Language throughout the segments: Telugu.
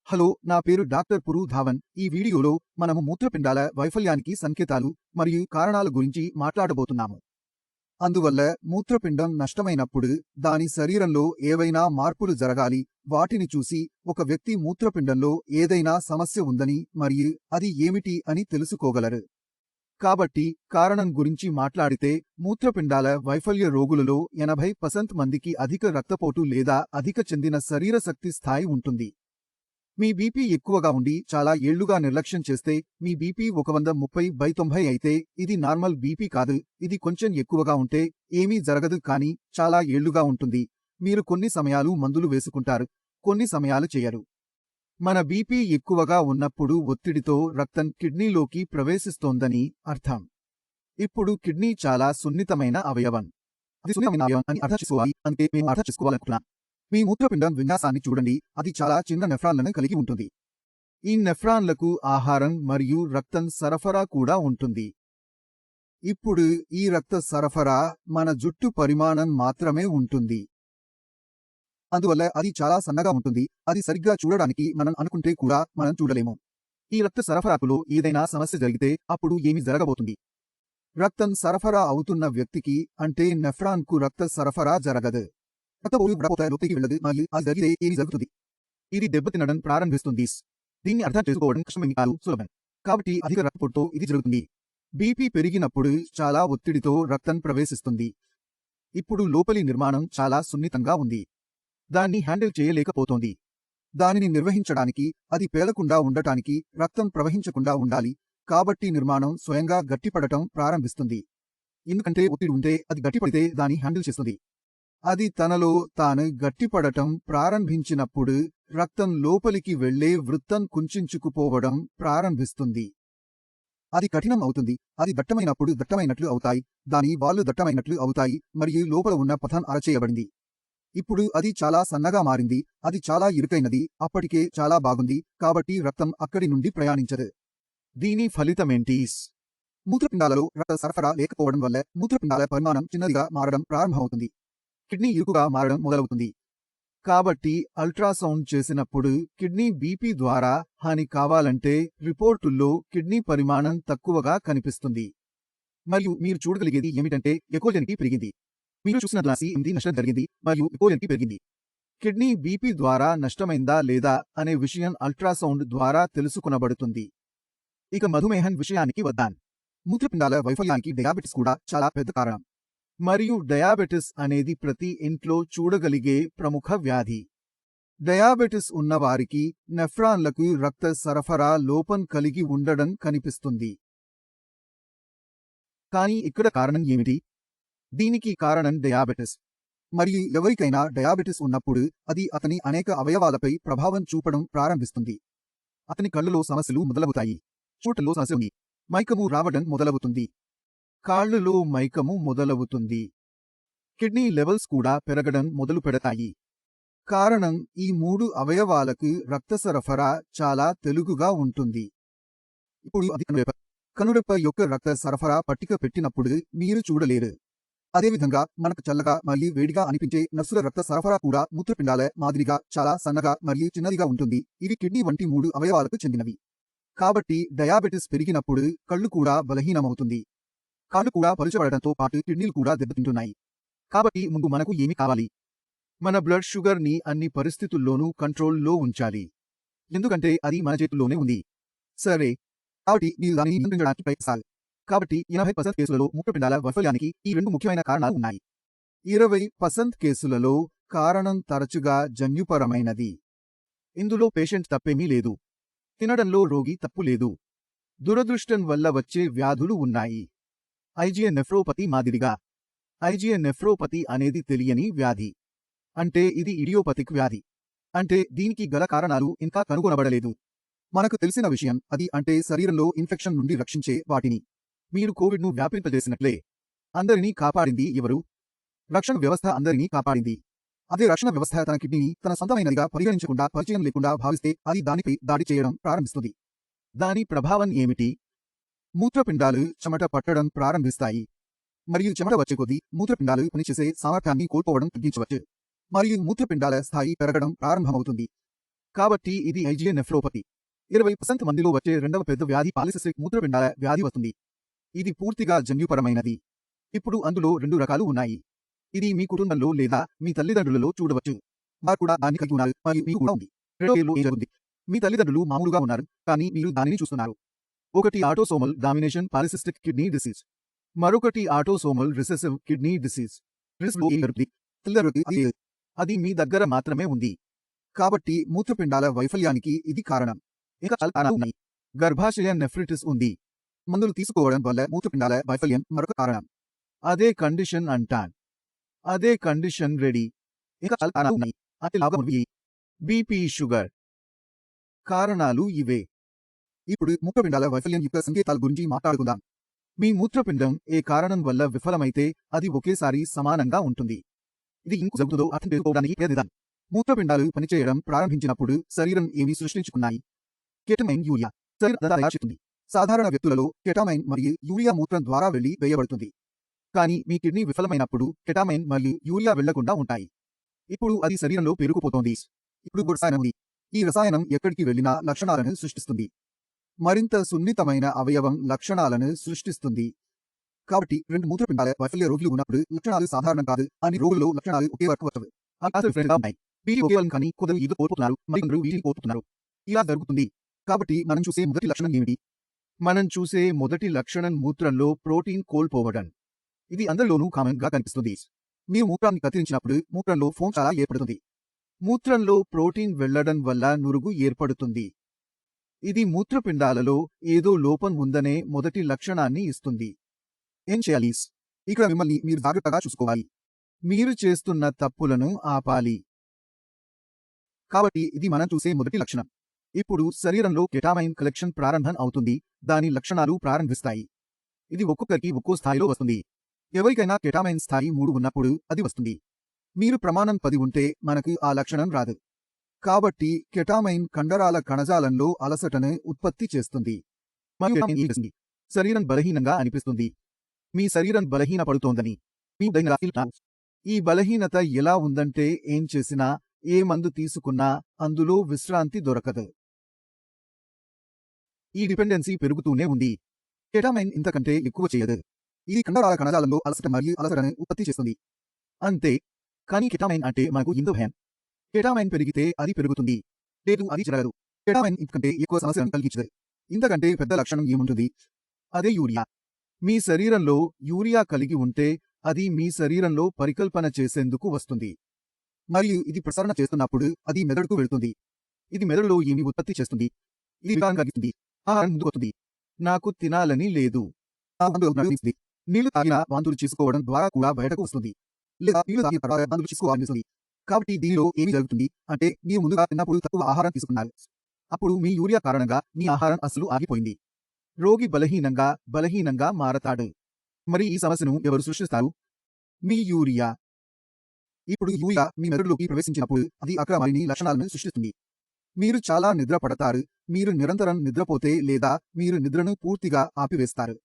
హలో, నా పేరు డాక్టర్ పురు ధావన్. ఈ వీడియోలో మనము మూత్రపిండాల వైఫల్యానికి సంకేతాలు మరియు కారణాల గురించి మాట్లాడబోతున్నాము. అందువల్ల మూత్రపిండం నష్టమైనప్పుడు దాని శరీరంలో ఏవైనా మార్పులు జరగాలి. వాటిని చూసి ఒక వ్యక్తి మూత్రపిండంలో ఏదైనా సమస్య ఉందని మరియు అది ఏమిటి అని తెలుసుకోగలరు. కాబట్టి కారణం గురించి మాట్లాడితే మూత్రపిండాల వైఫల్య రోగులలో 80% మందికి అధిక రక్తపోటు లేదా అధిక చెందిన శరీర శక్తి స్థాయి ఉంటుంది. మీ బీపీ ఎక్కువగా ఉండి చాలా ఏళ్లుగా నిర్లక్ష్యం చేస్తే మీ బీపీ 130/90 అయితే ఇది నార్మల్ బీపీ కాదు. ఇది కొంచెం ఎక్కువగా ఉంటే ఏమీ జరగదు, కానీ చాలా ఏళ్లుగా ఉంటుంది. మీరు కొన్ని సమయాలు మందులు వేసుకుంటారు, కొన్ని సమయాలు చేయరు. మన బీపీ ఎక్కువగా ఉన్నప్పుడు ఒత్తిడితో రక్తం కిడ్నీలోకి ప్రవేశిస్తోందని అర్థం. ఇప్పుడు కిడ్నీ చాలా సున్నితమైన అవయవం. అది సున్నితమైన అవయవం అని అర్థం చేసుకోవాలి. అందుకే మేము అర్థం చేసుకోవాలనుకుంటున్నాం. మీ మూత్రపిండం విన్యాసాన్ని చూడండి. అది చాలా చిన్న నెఫ్రాన్లను కలిగి ఉంటుంది. ఈ నెఫ్రాన్లకు ఆహారం మరియు రక్తం సరఫరా కూడా ఉంటుంది. ఇప్పుడు ఈ రక్త సరఫరా మన జుట్టు పరిమాణం మాత్రమే ఉంటుంది. అందువల్ల అది చాలా సన్నగా ఉంటుంది. అది సరిగ్గా చూడడానికి మనం అనుకుంటే కూడా మనం చూడలేము. ఈ రక్త సరఫరాకులో ఏదైనా సమస్య జరిగితే అప్పుడు ఏమి జరగబోతుంది? రక్తం సరఫరా అవుతున్న వ్యక్తికి, అంటే నెఫ్రాన్కు రక్త సరఫరా జరగదు. రక్తపోటు వడపోత లోపలికి వెళ్ళదు మరియు అది జరిగితే ఏమి జరుగుతుంది? ఇది దెబ్బతినడం ప్రారంభిస్తుంది. దీన్ని అర్థం చేసుకోవడం కష్టమేమి కాదు, సులభం. కాబట్టి అధిక రక్తపోటుతో ఇది జరుగుతుంది. బీపీ పెరిగినప్పుడు చాలా ఒత్తిడితో రక్తం ప్రవేశిస్తుంది. ఇప్పుడు లోపలి నిర్మాణం చాలా సున్నితంగా ఉంది. దాన్ని హ్యాండిల్ చేయలేకపోతోంది. దానిని నిర్వహించడానికి, అది పేలకుండా ఉండటానికి రక్తం ప్రవహించకుండా ఉండాలి. కాబట్టి నిర్మాణం స్వయంగా గట్టిపడటం ప్రారంభిస్తుంది. ఎందుకంటే ఒత్తిడి ఉంటే అది గట్టిపడితే దాన్ని హ్యాండిల్ చేస్తుంది. అది తనలో తాను గట్టిపడటం ప్రారంభించినప్పుడు రక్తం లోపలికి వెళ్లే వృత్తం కుంచుకుపోవడం ప్రారంభిస్తుంది. అది కఠినం అవుతుంది. అది దట్టమైనప్పుడు దట్టమైనట్లు అవుతాయి. దాని వాళ్లు దట్టమైనట్లు అవుతాయి మరియు లోపల ఉన్న పథం అరచేయబడింది. ఇప్పుడు అది చాలా సన్నగా మారింది. అది చాలా ఇరుకైనది. అప్పటికే చాలా బాగుంది. కాబట్టి రక్తం అక్కడి నుండి ప్రయాణించదు. దీని ఫలితమేంటి? మూత్రపిండాలలో రక్త సరఫరా లేకపోవడం వల్ల మూత్రపిండాల పరిమాణం చిన్నదిగా మారడం ప్రారంభమవుతుంది. కిడ్నీ ఇరుకుగా మారడం మొదలవుతుంది. కాబట్టి అల్ట్రాసౌండ్ చేసినప్పుడు కిడ్నీ బీపీ ద్వారా హాని కావాలంటే రిపోర్టుల్లో కిడ్నీ పరిమాణం తక్కువగా కనిపిస్తుంది. మరియు మీరు చూడగలిగేది ఏమిటంటే ఎకోజెన్కి పెరిగింది. మీరు చూసిన CMD నష్టం జరిగింది మరియు ఎకోజెన్కి పెరిగింది. కిడ్నీ బీపీ ద్వారా నష్టమైందా లేదా అనే విషయం అల్ట్రాసౌండ్ ద్వారా తెలుసుకునబడుతుంది. ఇక మధుమేహం విషయానికి వద్దాం. మూత్రపిండాల వైఫల్యానికి డయాబెటిస్ కూడా చాలా పెద్ద కారణం. మరియు డయాబెటిస్ అనేది ప్రతి ఇంట్లో చూడగలిగే ప్రముఖ వ్యాధి. డయాబెటిస్ ఉన్నవారికి నెఫ్రాన్లకు రక్త సరఫరా లోపం కలిగి ఉండడం కనిపిస్తుంది. కానీ ఇక్కడ కారణం ఏమిటి? దీనికి కారణం డయాబెటిస్. మరియు ఎవరికైనా డయాబెటిస్ ఉన్నప్పుడు అది అతని అనేక అవయవాలపై ప్రభావం చూపడం ప్రారంభిస్తుంది. అతని కళ్ళలో సమస్యలు మొదలవుతాయి. చూటలో సమస్య ఉంది. మైకము రావడం మొదలవుతుంది. కాళ్లలో మైకము మొదలవుతుంది. కిడ్నీ లెవెల్స్ కూడా పెరగడం మొదలు పెడతాయి. కారణం ఈ 3 అవయవాలకు రక్త సరఫరా చాలా తెలుగుగా ఉంటుంది. ఇప్పుడు అది కనురెప్ప యొక్క రక్త సరఫరా పట్టిక పెట్టినప్పుడు మీరు చూడలేరు. అదేవిధంగా మనకు చల్లగా మరియు వేడిగా అనిపించే నర్సుల రక్త సరఫరా కూడా మూత్రపిండాల మాదిరిగా చాలా సన్నగా మరియు చిన్నదిగా ఉంటుంది. ఇవి కిడ్నీ వంటి 3 అవయవాలకు చెందినవి. కాబట్టి డయాబెటిస్ పెరిగినప్పుడు కళ్ళు కూడా బలహీనమవుతుంది. కాళ్ళు కూడా పలుచబడటంతో పాటు కిడ్నీలు కూడా దెబ్బతింటున్నాయి. కాబట్టి ముందు మనకు ఏమి కావాలి? మన బ్లడ్ షుగర్ ని అన్ని పరిస్థితుల్లోనూ కంట్రోల్లో ఉంచాలి. ఎందుకంటే అది మన చేతుల్లోనే ఉంది. సరే, కాబట్టి మీరు దానిని నియంత్రించడానికి ప్రయత్నించాలి. కాబట్టి 80% కేసులలో మూత్రపిండాల వైఫల్యానికి ఈ 2 ముఖ్యమైన కారణాలు ఉన్నాయి. 20% కేసులలో కారణం తరచుగా జన్యుపరమైనది. ఇందులో పేషెంట్ తప్పేమీ లేదు. తినడంలో రోగి తప్పు లేదు. దురదృష్టం వల్ల వచ్చే వ్యాధులు ఉన్నాయి. ఐజిఐ నెఫ్రోపతి మాదిరిగా. ఐజిఐ నెఫ్రోపతి అనేది తెలియని వ్యాధి. అంటే ఇది ఇడియోపతిక్ వ్యాధి. అంటే దీనికి గల కారణాలు ఇంకా కనుగొనబడలేదు. మనకు తెలిసిన విషయం అది అంటే శరీరంలో ఇన్ఫెక్షన్ నుండి రక్షించే వాటిని. మీరు కోవిడ్ను వ్యాపింపజేసినట్లే. అందరినీ కాపాడింది ఎవరు? రక్షణ వ్యవస్థ అందరినీ కాపాడింది. అదే రక్షణ వ్యవస్థ తన కిడ్నీని తన సొంతమైనదిగా పరిగణించకుండా, పరిచయం లేకుండా భావిస్తే అది దానిపై దాడి చేయడం ప్రారంభిస్తుంది. దాని ప్రభావం ఏమిటి? మూత్రపిండాలు చెమట పట్టడం ప్రారంభిస్తాయి. మరియు చెమట వచ్చే కొద్దీ మూత్రపిండాలు పనిచేసే సామర్థ్యాన్ని కోల్పోవడం తగ్గించవచ్చు. మరియు మూత్రపిండాల స్థాయి పెరగడం ప్రారంభమవుతుంది. కాబట్టి ఇది ఐజిఏ నెఫ్రోపతి. 20% మందిలో వచ్చే రెండవ పెద్ద వ్యాధి పాలిసిస్టిక్ మూత్రపిండాల వ్యాధి వస్తుంది. ఇది పూర్తిగా జన్యుపరమైనది. ఇప్పుడు అందులో 2 రకాలు ఉన్నాయి. ఇది మీ కుటుంబంలో లేదా మీ తల్లిదండ్రులలో చూడవచ్చు. వారు కూడా దాన్ని కలిగి ఉన్నారు మరియు మీకు కూడా ఉంది. రెండో కేసులో ఏం జరుగుతుంది? మీ తల్లిదండ్రులు మామూలుగా ఉన్నారు, కానీ మీరు దానిని చూస్తున్నారు. ఒకటి autosomal domination polycystic kidney disease, మరొకటి ఆటోసోమల్ రిసెసివ్ కిడ్నీ డిసీజ్. రిసెసివ్లో ఏం జరుగుతుంది? తల్లిదండ్రులకి అది లేదు. అది మీ దగ్గర మాత్రమే ఉంది. కాబట్టి మూత్రపిండాల వైఫల్యానికి ఇది కారణం. ఇంకా చాలా కారణాలు ఉన్నాయి. గర్భాశయ నెఫ్రిటిస్ ఉంది. మందులు తీసుకోవడం వల్ల మూత్రపిండాల వైఫల్యం మరొక కారణం. అదే కండిషన్ అంటాన్. అదే కండిషన్ రెడీ. ఇంకా చాలా కారణాలు ఉన్నాయి. అంటే లావుగా ఉన్నవి. BP, sugar. కారణాలు ఇవే. ఇప్పుడు మూత్రపిండాల వైఫల్యం యొక్క సంకేతాల గురించి మాట్లాడుకుందాం. మీ మూత్రపిండం ఏ కారణం వల్ల విఫలమైతే అది ఒకేసారి సమానంగా ఉంటుంది. ఇది ఎందుకు జరుగుతుందో అర్థం చేసుకోవడానికి ప్రయత్నిద్దాం. మూత్రపిండాలు పనిచేయడం ప్రారంభించినప్పుడు శరీరం ఏమి సృష్టించుకున్నాయి? Ketamine, urea. శరీరం అదంతా తయారు చేస్తుంది. సాధారణ వ్యక్తులలో కెటామైన్ మరియు యూరియా మూత్రం ద్వారా వెళ్లి వేయబడుతుంది. కానీ మీ కిడ్నీ విఫలమైనప్పుడు కెటామైన్ మరియు యూరియా వెళ్లకుండా ఉంటాయి. ఇప్పుడు అది శరీరంలో పేరుకుపోతోంది. ఇప్పుడు రసాయనం ఉంది. ఈ రసాయనం ఎక్కడికి వెళ్లినా లక్షణాలను సృష్టిస్తుంది. మరింత సున్నితమైన అవయవం లక్షణాలను సృష్టిస్తుంది. కాబట్టి 2 మూత్రపిండాల వైఫల్య రోగులు ఉన్నప్పుడు లక్షణాలు సాధారణం కాదు అని రోగుల్లో లక్షణాలు ఒకే వరకు వస్తవి. అవి కాస్త డిఫరెంట్గా ఉన్నాయి. వీటి ఒకే వరం కానీ కొందరు ఏదో కోల్పోతున్నారు, మరికొందరు వీటిని కోల్పోతున్నారు. ఇలా జరుగుతుంది. కాబట్టి మనం చూసే మొదటి లక్షణం ఏమిటి? మనం చూసే మొదటి లక్షణం మూత్రంలో ప్రోటీన్ కోల్పోవడం. ఇది అందరిలోనూ కామన్ గా కనిపిస్తుంది. మీరు మూత్రాన్ని కత్తిరించినప్పుడు మూత్రంలో ఫోమ్ చాలా ఏర్పడుతుంది. మూత్రంలో ప్రోటీన్ వెళ్లడం వల్ల నురుగు ఏర్పడుతుంది. ఇది మూత్రపిండాలలో ఏదో లోపం ఉందనే మొదటి లక్షణాన్ని ఇస్తుంది. ఏం చేయాలి? ఇక్కడ మిమ్మల్ని మీరు జాగ్రత్తగా చూసుకోవాలి. మీరు చేస్తున్న తప్పులను ఆపాలి. కాబట్టి ఇది మనం చూసే మొదటి లక్షణం. ఇప్పుడు శరీరంలో కెటామైన్ కలెక్షన్ ప్రారంభం అవుతుంది. దాని లక్షణాలు ప్రారంభిస్తాయి. ఇది ఒక్కొక్కరికి ఒక్కో స్థాయిలో వస్తుంది. ఎవరికైనా కెటామైన్ స్థాయి 3 ఉన్నప్పుడు అది వస్తుంది. మీరు ప్రమాణం 10 ఉంటే మనకు ఆ లక్షణం రాదు. కాబట్టి కెటామైన్ కండరాల కణజాలంలో అలసటను ఉత్పత్తి చేస్తుంది. మరియు కెటామైన్ ఏం చేస్తుంది? శరీరం బలహీనంగా అనిపిస్తుంది. మీ శరీరం బలహీనపడుతోందని మీ ఈ బలహీనత ఎలా ఉందంటే ఏం చేసినా, ఏ మందు తీసుకున్నా అందులో విశ్రాంతి దొరకదు. ఈ డిపెండెన్సీ పెరుగుతూనే ఉంది. కెటామైన్ ఇంతకంటే ఎక్కువ చేయదు. ఇది కండరాల కణజాలంలో అలసట మరియు అలసటను ఉత్పత్తి చేస్తుంది. అంతే. కానీ కెటామైన్ అంటే మనకు ఎంతో భయం. కెటామైన్ పెరిగితే అది పెరుగుతుంది. లేదు, అది జరగదు. కెటామైన్ ఇంతకంటే ఎక్కువ సమస్యలను కలిగించదు. ఇంతకంటే పెద్ద లక్షణం ఏముంటుంది? అదే యూరియా. మీ శరీరంలో యూరియా కలిగి ఉంటే అది మీ శరీరంలో పరికల్పన చేసేందుకు వస్తుంది. మరియు ఇది ప్రసరణ చేస్తున్నప్పుడు అది మెదడుకు వెళుతుంది. ఇది మెదడులో ఏమి ఉత్పత్తి చేస్తుంది? ఇది వికారం కలిగిస్తుంది. ఆహారం ముందుకు వస్తుంది. నాకు తినాలని లేదు. నీళ్లు తాగినా వాంతులు చేసుకోవడం ద్వారా కూడా బయటకు వస్తుంది. లేదా నీళ్లు తాగిన తర్వాత వాంతులు చేసుకోవాలనిపిస్తుంది. కాబట్టి దీనిలో ఏమి జరుగుతుంది అంటే మీరు ముందుగా తిన్నప్పుడు తక్కువ ఆహారం తీసుకున్నారు. అప్పుడు మీ యూరియా కారణంగా మీ ఆహారం అస్సలు ఆగిపోయింది. రోగి బలహీనంగా మారతాడు. మరి ఈ సమస్యను ఎవరు సృష్టిస్తారు? మీ యూరియా. ఇప్పుడు యూరియా మీ మెదడులోకి ప్రవేశించినప్పుడు అది అక్రమాన్ని లక్షణాలను సృష్టిస్తుంది. మీరు చాలా నిద్ర పడతారు. మీరు నిరంతరం నిద్రపోతే లేదా మీరు నిద్రను పూర్తిగా ఆపివేస్తారు.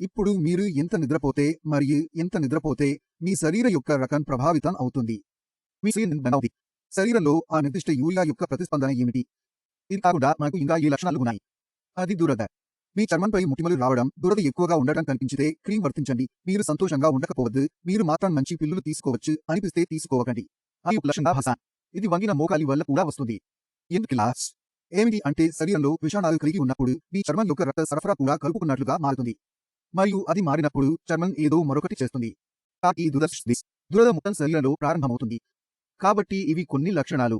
ఇప్పుడు మీరు ఎంత నిద్రపోతే మరియు ఎంత నిద్రపోతే మీ శరీర యొక్క రకం ప్రభావితం అవుతుంది. మీ శరీరంలో ఆ నిర్దిష్ట యూరియా యొక్క ప్రతిస్పందన ఏమిటి? ఇది కాకుండా మనకు ఇంకా ఏ లక్షణాలు ఉన్నాయి? అది దురద. మీ చర్మంపై ముటిమలు రావడం, దురద ఎక్కువగా ఉండటం కనిపించితే క్రీమ్ వర్తించండి. మీరు సంతోషంగా ఉండకపోవద్దు. మీరు మాత్రం మంచి పిల్లులు తీసుకోవచ్చు అనిపిస్తే తీసుకోవకండి. అది ఒక లక్షణంగా భాష. ఇది వంగిన మోకాలి వల్ల కూడా వస్తుంది. ఎందుకిలా? ఏమిటి అంటే శరీరంలో విషాణాలు కలిగి ఉన్నప్పుడు మీ చర్మం యొక్క రక్త సరఫరా కూడా కలుపుకున్నట్లుగా మారుతుంది. మరియు అది మారినప్పుడు చర్మం ఏదో మరొకటి చేస్తుంది. ఈ దురద మొత్తం శరీరంలో ప్రారంభమవుతుంది. కాబట్టి ఇవి కొన్ని లక్షణాలు.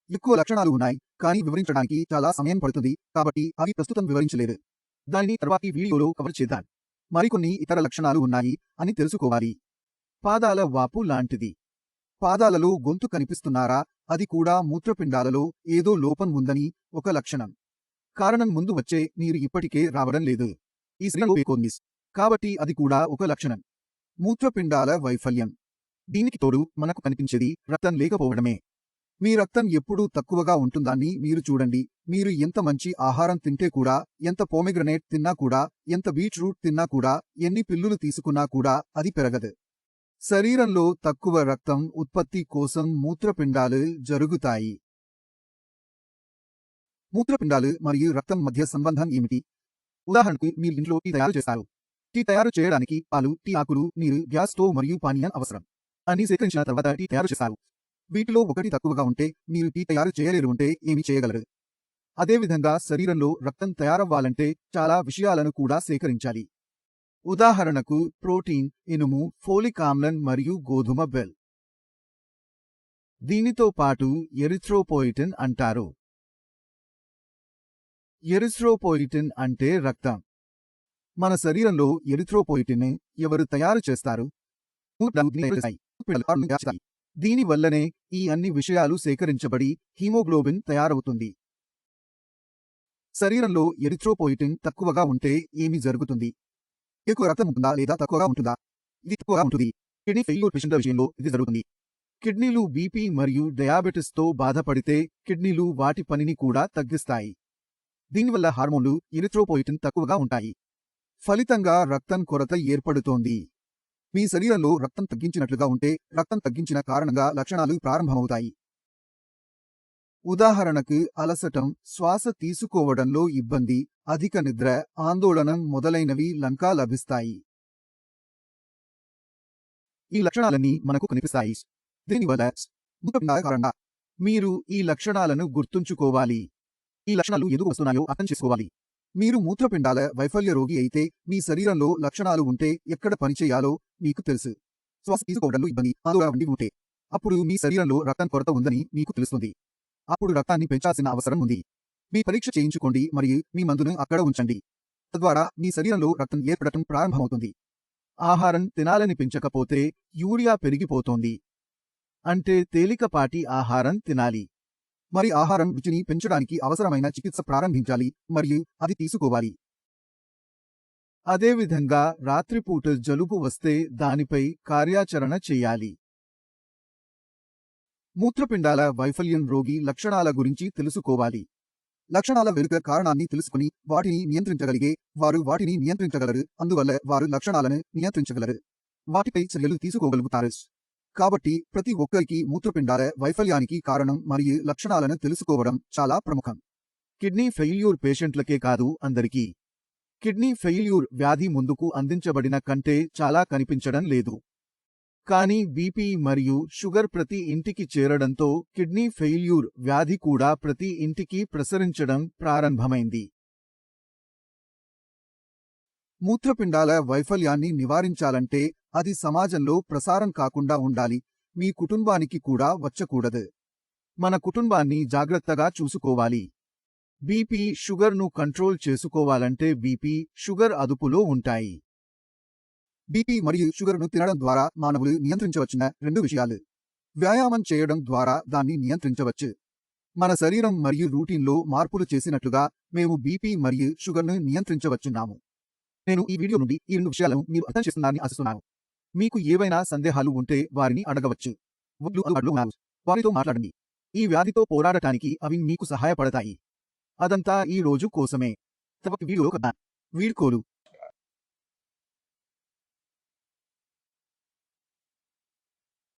ఎక్కువ లక్షణాలు ఉన్నాయి, కానీ వివరించడానికి చాలా సమయం పడుతుంది. కాబట్టి అవి ప్రస్తుతం వివరించలేదు. దానిని తర్వాతి వీడియోలో కవర్ చేద్దాం. మరికొన్ని ఇతర లక్షణాలు ఉన్నాయి అని తెలుసుకోవాలి. పాదాల వాపు లాంటిది. పాదాలలో గొంతు కనిపిస్తున్నారా? అది కూడా మూత్రపిండాలలో ఏదో లోపం ఉందని ఒక లక్షణం. కారణం ముందు వచ్చే నీరు ఇప్పటికే రావడం లేదు. ఈ శరీరంలో పేర్కొంది. కాబట్టి అది కూడా ఒక లక్షణం. మూత్రపిండాల వైఫల్యం. దీనికి తోడు మనకు కనిపించేది రక్తం లేకపోవడమే. మీ రక్తం ఎప్పుడూ తక్కువగా ఉంటుందాన్ని మీరు చూడండి. మీరు ఎంత మంచి ఆహారం తింటే కూడా, ఎంత పోమెగ్రనేట్ తిన్నా కూడా, ఎంత బీట్రూట్ తిన్నా కూడా, ఎన్ని పిల్లులు తీసుకున్నా కూడా అది పెరగదు. శరీరంలో తక్కువ రక్తం ఉత్పత్తి కోసం మూత్రపిండాలు జరుగుతాయి. మూత్రపిండాలు మరియు రక్తం మధ్య సంబంధం ఏమిటి? ఉదాహరణకు మీరు ఇంట్లో టీ తయారు చేస్తారు. టీ తయారు చేయడానికి పాలు, టీ ఆకులు, నీరు, గ్యాస్ స్టవ్ మరియు పానీయం అవసరం. అన్ని సేకరించిన తర్వాత టీ తయారు చేస్తారు. వీటిలో ఒకటి తక్కువగా ఉంటే మీరు టీ తయారు చేయలేరు ఉంటే ఏమి చేయగలరు? అదేవిధంగా శరీరంలో రక్తం తయారవ్వాలంటే చాలా విషయాలను కూడా సేకరించాలి. ఉదాహరణకు ప్రోటీన్, ఇనుము, ఫోలిక్ ఆమ్లం మరియు గోధుమ బెల్. దీనితో పాటు ఎరిథ్రోపోయిటిన్ అంటారు. ఎరిథ్రోపోయిటిన్ అంటే రక్తం. మన శరీరంలో ఎరిథ్రోపోయిటిన్ ఎవరు తయారు చేస్తారు? దీనివల్లనే ఈ అన్ని విషయాలు సేకరించబడి హీమోగ్లోబిన్ తయారవుతుంది. శరీరంలో ఎరిథ్రోపోయిటిన్ తక్కువగా ఉంటే ఏమి జరుగుతుంది? ఎక్కువ రక్తం ఉంటుందా లేదా తక్కువగా ఉంటుందా? ఇది తక్కువగా ఉంటుంది. కిడ్నీ ఫెయిల్యూర్ పేషెంట్ల విషయంలో ఇది జరుగుతుంది. కిడ్నీలు బీపీ మరియు డయాబెటిస్తో బాధపడితే కిడ్నీలు వాటి పనిని కూడా తగ్గిస్తాయి. దీనివల్ల హార్మోన్లు ఎరిథ్రోపోయిటిన్ తక్కువగా ఉంటాయి. ఫలితంగా రక్తం కొరత ఏర్పడుతోంది. మీ శరీరంలో రక్తం తగ్గించినట్లుగా ఉంటే రక్తం తగ్గించిన కారణంగా లక్షణాలు ప్రారంభమవుతాయి. ఉదాహరణకు అలసటం, శ్వాస తీసుకోవడంలో ఇబ్బంది, అధిక నిద్ర, ఆందోళన మొదలైనవి లంకా లభిస్తాయి. ఈ లక్షణాలన్నీ మనకు కనిపిస్తాయి. దీనివల్ల మూత్రపిండాల కారణంగా మీరు ఈ లక్షణాలను గుర్తుంచుకోవాలి. ఈ లక్షణాలు ఎందుకు వస్తున్నాయో అర్థం చేసుకోవాలి. మీరు మూత్రపిండాల వైఫల్య రోగి అయితే మీ శరీరంలో లక్షణాలు ఉంటే ఎక్కడ పనిచేయాలో మీకు తెలుసు. శ్వాస తీసుకోవడంలో ఇబ్బంది, ఆందోళన వంటివి ఉంటే అప్పుడు మీ శరీరంలో రక్తం కొరత ఉందని మీకు తెలుస్తుంది. అప్పుడు రక్తాన్ని పెంచాల్సిన అవసరం ఉంది. మీ పరీక్ష చేయించుకోండి మరియు మీ మందును అక్కడ ఉంచండి. తద్వారా మీ శరీరంలో రక్తం ఏర్పడటం ప్రారంభమవుతుంది. ఆహారం తినాలనిపించకపోతే యూరియా పెరిగిపోతోంది. అంటే తేలికపాటి ఆహారం తినాలి. మరి ఆహారం రుచిని పెంచడానికి అవసరమైన చికిత్స ప్రారంభించాలి మరియు అది తీసుకోవాలి. అదేవిధంగా రాత్రిపూట జలుబు వస్తే దానిపై కార్యాచరణ చేయాలి. మూత్రపిండాల వైఫల్యం రోగి లక్షణాల గురించి తెలుసుకోవాలి. లక్షణాల వెనుక కారణాన్ని తెలుసుకుని వాటిని నియంత్రించగలిగే వారు వాటిని నియంత్రించగలరు. అందువల్ల వారు లక్షణాలను నియంత్రించగలరు, వాటిపై చర్యలు తీసుకోగలుగుతారు. కాబట్టి ప్రతి ఒక్కరికి మూత్రపిండాల వైఫల్యానికి కారణం మరియు లక్షణాలను తెలుసుకోవడం చాలా ప్రముఖం. కిడ్నీ ఫెయిల్యూర్ పేషెంట్లకే కాదు, అందరికీ. కిడ్నీ ఫెయిల్యూర్ వ్యాధి ముందుకు అందించబడిన కంటే చాలా కనిపించడం లేదు. కానీ బీపీ మరియు షుగర్ ప్రతి ఇంటికి చేరడంతో కిడ్నీ ఫెయిల్యూర్ వ్యాధి కూడా ప్రతి ఇంటికి ప్రసరించడం ప్రారంభమైంది. మూత్రపిండాల వైఫల్యాన్ని నివారించాలంటే అది సమాజంలో ప్రసారం కాకుండా ఉండాలి. మీ కుటుంబానికి కూడా వచ్చకూడదు. మన కుటుంబాన్ని జాగ్రత్తగా చూసుకోవాలి. బీపీ, షుగర్ను కంట్రోల్ చేసుకోవాలంటే బీపీ, షుగర్ అదుపులో ఉంటాయి. బీపీ మరియు షుగర్ను తినడం ద్వారా మానవులు నియంత్రించవచ్చిన 2 విషయాలు. వ్యాయామం చేయడం ద్వారా దాన్ని నియంత్రించవచ్చు. మన శరీరం మరియు రూటీన్లో మార్పులు చేసినట్లుగా మేము బీపీ మరియు షుగర్ను నియంత్రించవచ్చున్నాము. నేను ఈ వీడియో నుండి ఈ 2 విషయాలను మీరు అర్థం చేస్తున్నారని ఆశిస్తున్నాను. మీకు ఏవైనా సందేహాలు ఉంటే వారిని అడగవచ్చు. వారితో మాట్లాడండి. ఈ వ్యాధితో పోరాడటానికి అవి మీకు సహాయపడతాయి. అదంతా ఈ రోజు కోసమే. తప్పక వీడియోలో కన్నా వీడ్కోలు.